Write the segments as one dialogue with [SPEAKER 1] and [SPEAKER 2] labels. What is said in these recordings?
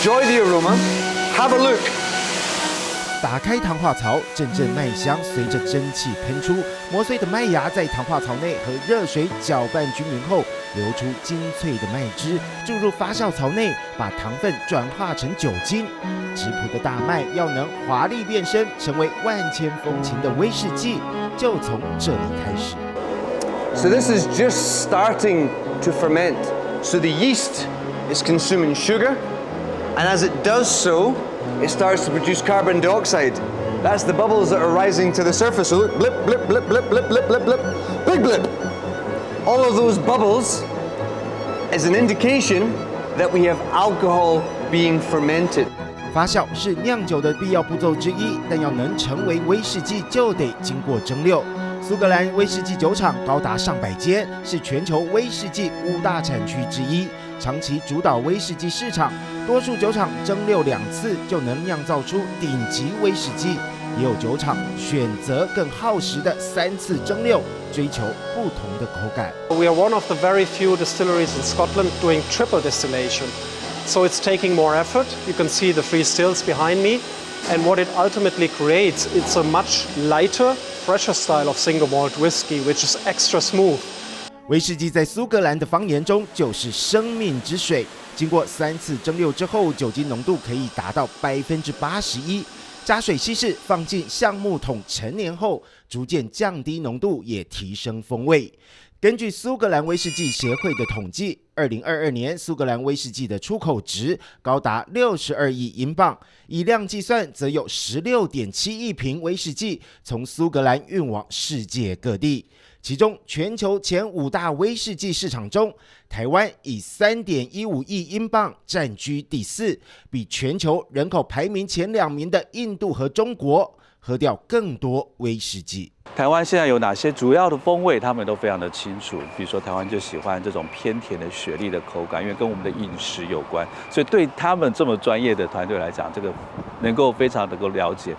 [SPEAKER 1] Enjoy the aroma. Have a look.
[SPEAKER 2] 打开糖化槽，阵阵麦香随着蒸汽喷出，磨碎的麦芽在糖化槽内和热水搅拌均匀后，流出精粹的麦汁，注入发酵槽内，把糖分转化成酒精。质朴的大麦要能华丽变身，成为万千风情的威士忌，就从这里开始。
[SPEAKER 1] So this is just starting to ferment. So the yeast is consuming sugar, and as it does so, it starts to produce carbon dioxide. That's the bubbles that are rising to the surface. So look, blip, blip, blip, blip, blip, blip, blip, blip, big blip. All of those bubbles is an indication that we have alcohol being fermented.
[SPEAKER 2] 发酵是酿酒的必要步骤之一，但要能成为威士忌，就得经过蒸馏。苏格兰威士忌酒厂高达上百间，是全球威士忌5大产区之一，长期主导威士忌市场。多数酒厂蒸馏2次就能酿造出顶级威士忌，也有酒厂选择更耗时的3次蒸馏，追求不同的口感。
[SPEAKER 3] We are one of the very few distilleries in Scotland doing triple distillation, so it's taking more effort. You can see the 3 stills behind me, and what it ultimately creates, it's a much lighter.Fresher style of single malt whiskey, which is extra smooth.
[SPEAKER 2] 威士忌在苏格兰的方言中就是生命之水，经过3次蒸馏之后，酒精浓度可以达到81%。加水稀释，放进橡木桶陈年后，逐渐降低浓度，也提升风味。根据苏格兰威士忌协会的统计，2022年苏格兰威士忌的出口值高达62亿英镑，以量计算，则有16.7亿瓶威士忌从苏格兰运往世界各地。其中，全球前5大威士忌市场中，台湾以3.15亿英镑占据第4，比全球人口排名前2名的印度和中国喝掉更多威士忌。
[SPEAKER 4] 台湾现在有哪些主要的风味，他们都非常的清楚。比如说，台湾就喜欢这种偏甜的雪莉的口感，因为跟我们的饮食有关，所以对他们这么专业的团队来讲，这个能够非常能够了解。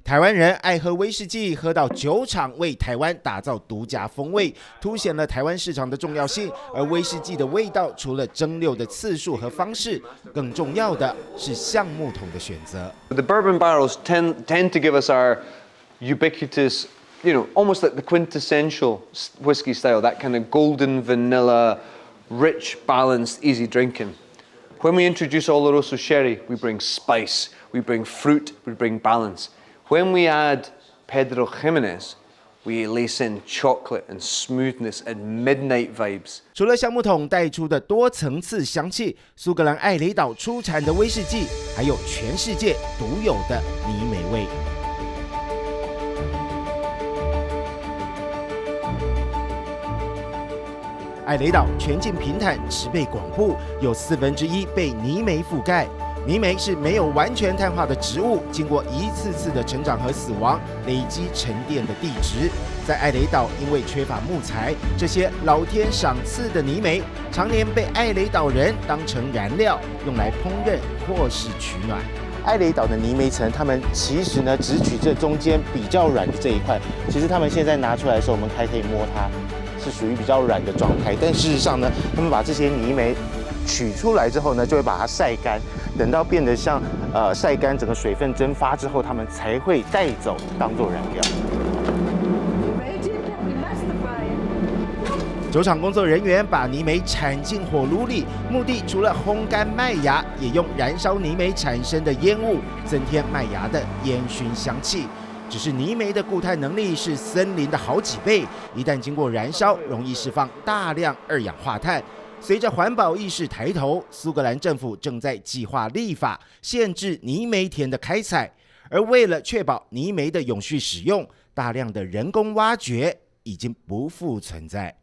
[SPEAKER 2] 台湾人爱喝威士忌，喝到酒厂为台湾打造独家风味，凸显了台湾市场的重要性。而威士忌的味道，除了蒸馏的次数和方式，更重要的是橡木桶的选择。
[SPEAKER 1] The bourbon barrels tend to give us our ubiquitous, almost like the quintessential whiskey style, that kind of golden vanilla, rich, balanced, easy drinking. When we introduce Oloroso sherry, we bring spice, we bring fruit, we bring balance.When we add Pedro Jimenez, we lace in chocolate and smoothness and midnight vibes.
[SPEAKER 2] 除了橡木桶带出的多层次香气，苏格兰艾雷岛出产的威士忌，还有全世界独有的泥煤味。艾雷岛全境平坦，植被广布，有1/4被泥煤覆盖。泥煤是没有完全碳化的植物，经过一次次的成长和死亡，累积沉淀的地质。在艾雷岛，因为缺乏木材，这些老天赏赐的泥煤，常年被艾雷岛人当成燃料，用来烹饪或是取暖。艾雷岛的泥煤层，他们其实呢只取这中间比较软的这一块。其实他们现在拿出来的时候，我们还可以摸它，是属于比较软的状态。但事实上呢，他们把这些泥煤取出来之后呢，就会把它晒干。等到变得像晒干，整个水分蒸发之后，他们才会带走当做燃料。酒厂工作人员把泥煤铲进火炉里，目的除了烘干麦芽，也用燃烧泥煤产生的烟雾增添麦芽的烟熏香气。只是泥煤的固态能力是森林的好几倍，一旦经过燃烧，容易释放大量2氧化碳。随着环保意识抬头，苏格兰政府正在计划立法限制泥煤田的开采，而为了确保泥煤的永续使用，大量的人工挖掘已经不复存在。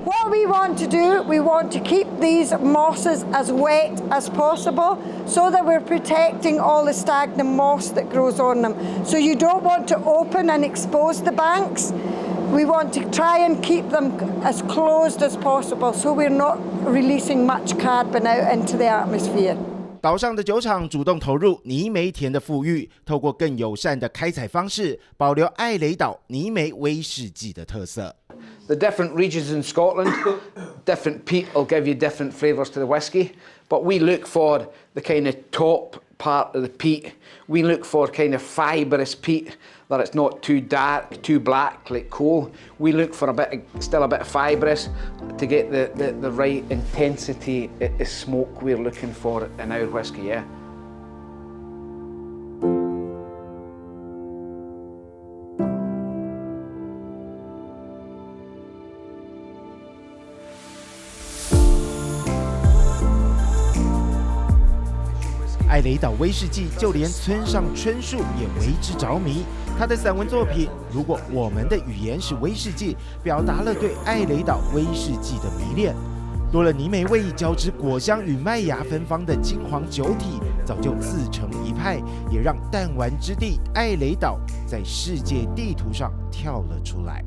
[SPEAKER 5] What we want to do, we want to keep these mosses as wet as possible so that we're protecting all the stagnant moss that grows on them. So you don't want to open and expose the banks.We want to try and keep them as closed as possible so we're not releasing much carbon out into the atmosphere.
[SPEAKER 2] 岛上的酒厂主动投入泥煤田的富裕，透过更友善的开采方式，保留艾雷岛泥煤威士忌的特色。
[SPEAKER 6] The different regions in Scotland, different peat will give you different flavours to the whisky. But we look for the kind of top part of the peat. We look for kind of fibrous peat, that it's not too dark, too black like coal. We look for still a bit of fibrous to get the right intensity of smoke we're looking for in our whisky, yeah.
[SPEAKER 2] 艾雷岛威士忌，就连村上春树也为之着迷。他的散文作品《如果我们的语言是威士忌》，表达了对艾雷岛威士忌的迷恋。多了泥煤味，交织果香与麦芽芬芳的金黄酒体，早就自成一派，也让弹丸之地艾雷岛在世界地图上跳了出来。